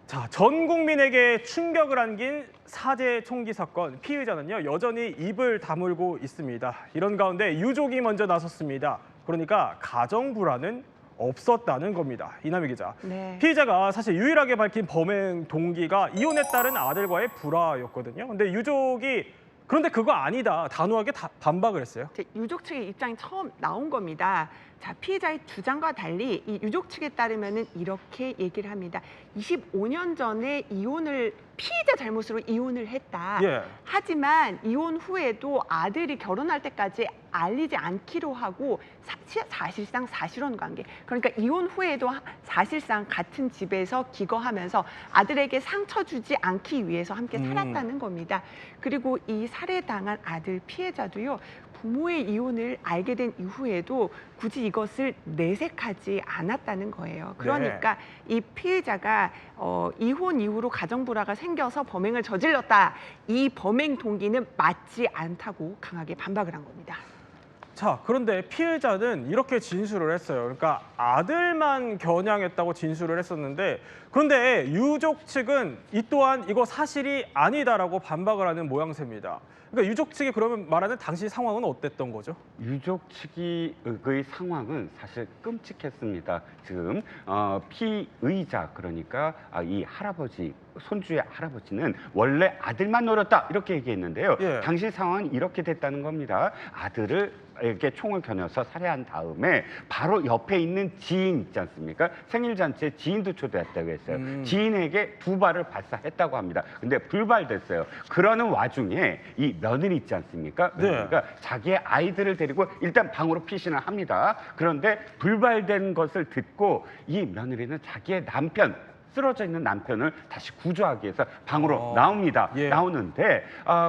자, 전 국민에게 충격을 안긴 사제 총기 사건. 피의자는요, 여전히 입을 다물고 있습니다. 이런 가운데 유족이 먼저 나섰습니다. 그러니까 가정 불화는 없었다는 겁니다. 이남희 기자. 네. 피의자가 사실 유일하게 밝힌 범행 동기가 이혼에 따른 아들과의 불화였거든요. 근데 유족이 그런데 그거 아니다. 단호하게 반박을 했어요. 유족 측의 입장이 처음 나온 겁니다. 자, 피해자의 주장과 달리 이 유족 측에 따르면은 이렇게 얘기를 합니다. 25년 전에 피해자 잘못으로 이혼을 했다. 예. 하지만 이혼 후에도 아들이 결혼할 때까지 알리지 않기로 하고 사실상 사실혼 관계. 그러니까 이혼 후에도 사실상 같은 집에서 기거하면서 아들에게 상처 주지 않기 위해서 함께 살았다는 겁니다. 그리고 이 살해당한 아들 피해자도요. 부모의 이혼을 알게 된 이후에도 굳이 이것을 내색하지 않았다는 거예요. 그러니까 이 피해자가 이혼 이후로 가정 불화가 생겨서 범행을 저질렀다. 이 범행 동기는 맞지 않다고 강하게 반박을 한 겁니다. 자, 그런데 피해자는 이렇게 진술을 했어요. 그러니까 아들만 겨냥했다고 진술을 했었는데, 그런데 유족 측은 이 또한 이거 사실이 아니다라고 반박을 하는 모양새입니다. 그러니까 유족 측이 그러면 말하는 당시 상황은 어땠던 거죠? 유족 측의 상황은 사실 끔찍했습니다. 지금 피의자, 그러니까 이 할아버지, 손주의 할아버지는 원래 아들만 노렸다 이렇게 얘기했는데요. 예. 당시 상황은 이렇게 됐다는 겁니다. 아들을 이렇게 총을 겨누어서 살해한 다음에 바로 옆에 있는 지인 있지 않습니까? 생일잔치에 지인도 초대했다고 했어요. 지인에게 두 발을 발사했다고 합니다. 근데 불발됐어요. 그러는 와중에 이 며느리 있지 않습니까? 며느리가 자기의 아이들을 데리고 일단 방으로 피신을 합니다. 그런데 불발된 것을 듣고 이 며느리는 자기의 쓰러져 있는 남편을 다시 구조하기 위해서 방으로 나옵니다. 나오는데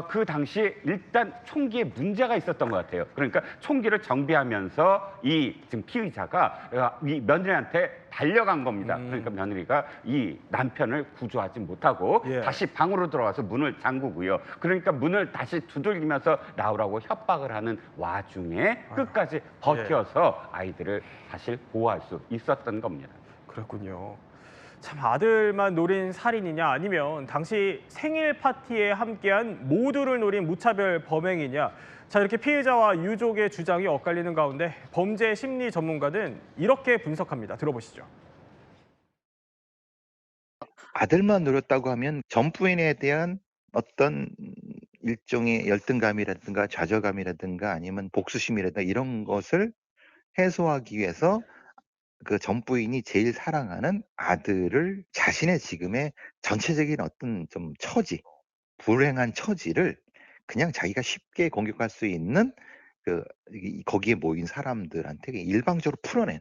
그 당시 일단 총기에 문제가 있었던 것 같아요. 그러니까 총기를 정비하면서 이 지금 피의자가 이 며느리한테 달려간 겁니다. 그러니까 며느리가 이 남편을 구조하지 못하고 다시 방으로 들어가서 문을 잠그고요. 그러니까 문을 다시 두들기면서 나오라고 협박을 하는 와중에 끝까지 버텨서 아이들을 사실 보호할 수 있었던 겁니다. 그렇군요. 참, 아들만 노린 살인이냐 아니면 당시 생일 파티에 함께한 모두를 노린 무차별 범행이냐. 자, 이렇게 피해자와 유족의 주장이 엇갈리는 가운데 범죄 심리 전문가는 이렇게 분석합니다. 들어보시죠. 아들만 노렸다고 하면 전 부인에 대한 어떤 일종의 열등감이라든가 좌절감이라든가 아니면 복수심이라든가 이런 것을 해소하기 위해서 그 전 부인이 제일 사랑하는 아들을 자신의 지금의 전체적인 어떤 좀 불행한 처지를 그냥 자기가 쉽게 공격할 수 있는 거기에 모인 사람들한테 일방적으로 풀어낸.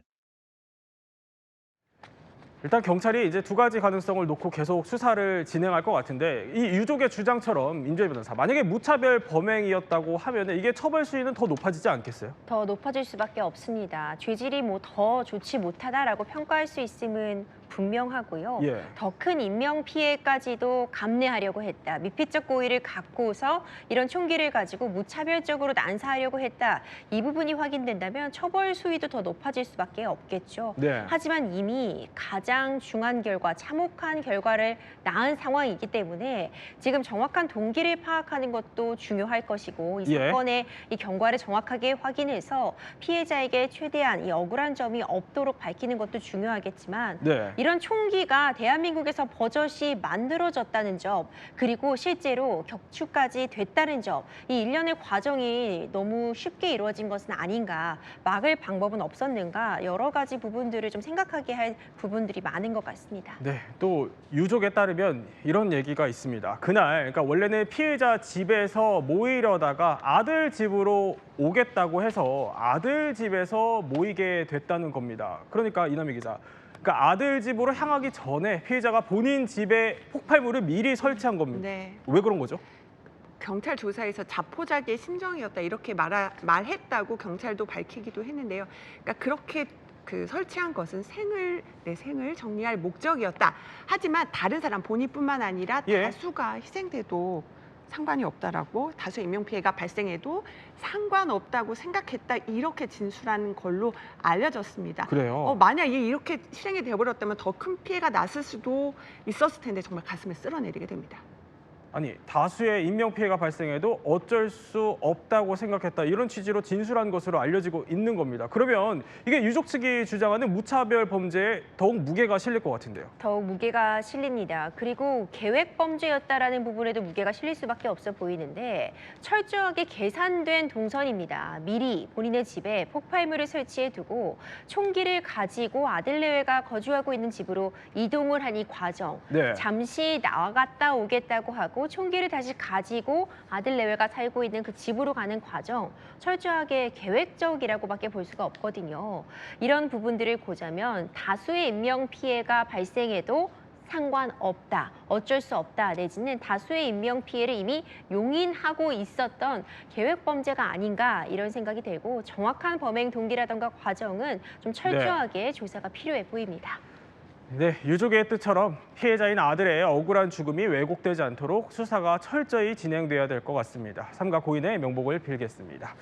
일단 경찰이 이제 두 가지 가능성을 놓고 계속 수사를 진행할 것 같은데, 이 유족의 주장처럼 임주혜 변호사, 만약에 무차별 범행이었다고 하면 이게 처벌 수위는 더 높아지지 않겠어요? 더 높아질 수밖에 없습니다. 죄질이 더 좋지 못하다라고 평가할 수 있음은 분명하고요. 더 큰 인명 피해까지도 감내하려고 했다. 미필적 고의를 갖고서 이런 총기를 가지고 무차별적으로 난사하려고 했다. 이 부분이 확인된다면 처벌 수위도 더 높아질 수밖에 없겠죠. 하지만 이미 가장 중한 결과, 참혹한 결과를 낳은 상황이기 때문에 지금 정확한 동기를 파악하는 것도 중요할 것이고, 이 사건의 이 경과를 정확하게 확인해서 피해자에게 최대한 이 억울한 점이 없도록 밝히는 것도 중요하겠지만 이런 총기가 대한민국에서 버젓이 만들어졌다는 점, 그리고 실제로 격추까지 됐다는 점, 이 일련의 과정이 너무 쉽게 이루어진 것은 아닌가, 막을 방법은 없었는가, 여러 가지 부분들을 좀 생각하게 할 부분들이 많은 것 같습니다. 또 유족에 따르면 이런 얘기가 있습니다. 그날, 그러니까 원래는 피해자 집에서 모이려다가 아들 집으로 오겠다고 해서 아들 집에서 모이게 됐다는 겁니다. 그러니까 이남희 기자, 그러니까 아들 집으로 향하기 전에 피해자가 본인 집에 폭발물을 미리 설치한 겁니다. 왜 그런 거죠? 경찰 조사에서 자포자기의 심정이었다 이렇게 말했다고 경찰도 밝히기도 했는데요. 그러니까 그렇게 설치한 것은 내 생을 정리할 목적이었다. 하지만 다른 사람, 본인뿐만 아니라 다수가 희생돼도 상관이 없다라고, 다수의 인명피해가 발생해도 상관없다고 생각했다, 이렇게 진술하는 걸로 알려졌습니다. 그래요? 만약에 이렇게 실행이 되어버렸다면 더 큰 피해가 났을 수도 있었을 텐데 정말 가슴을 쓸어내리게 됩니다. 아니, 다수의 인명피해가 발생해도 어쩔 수 없다고 생각했다, 이런 취지로 진술한 것으로 알려지고 있는 겁니다. 그러면 이게 유족 측이 주장하는 무차별 범죄에 더욱 무게가 실릴 것 같은데요. 더욱 무게가 실립니다. 그리고 계획 범죄였다라는 부분에도 무게가 실릴 수밖에 없어 보이는데, 철저하게 계산된 동선입니다. 미리 본인의 집에 폭발물을 설치해 두고 총기를 가지고 아들 내외가 거주하고 있는 집으로 이동을 한 이 과정, 네. 잠시 나갔다 오겠다고 하고 총기를 다시 가지고 아들 내외가 살고 있는 그 집으로 가는 과정, 철저하게 계획적이라고밖에 볼 수가 없거든요. 이런 부분들을 보자면 다수의 인명 피해가 발생해도 상관없다, 어쩔 수 없다, 내지는 다수의 인명 피해를 이미 용인하고 있었던 계획 범죄가 아닌가, 이런 생각이 들고, 정확한 범행 동기라던가 과정은 좀 철저하게 조사가 필요해 보입니다. 네, 유족의 뜻처럼 피해자인 아들의 억울한 죽음이 왜곡되지 않도록 수사가 철저히 진행돼야 될 것 같습니다. 삼가 고인의 명복을 빌겠습니다.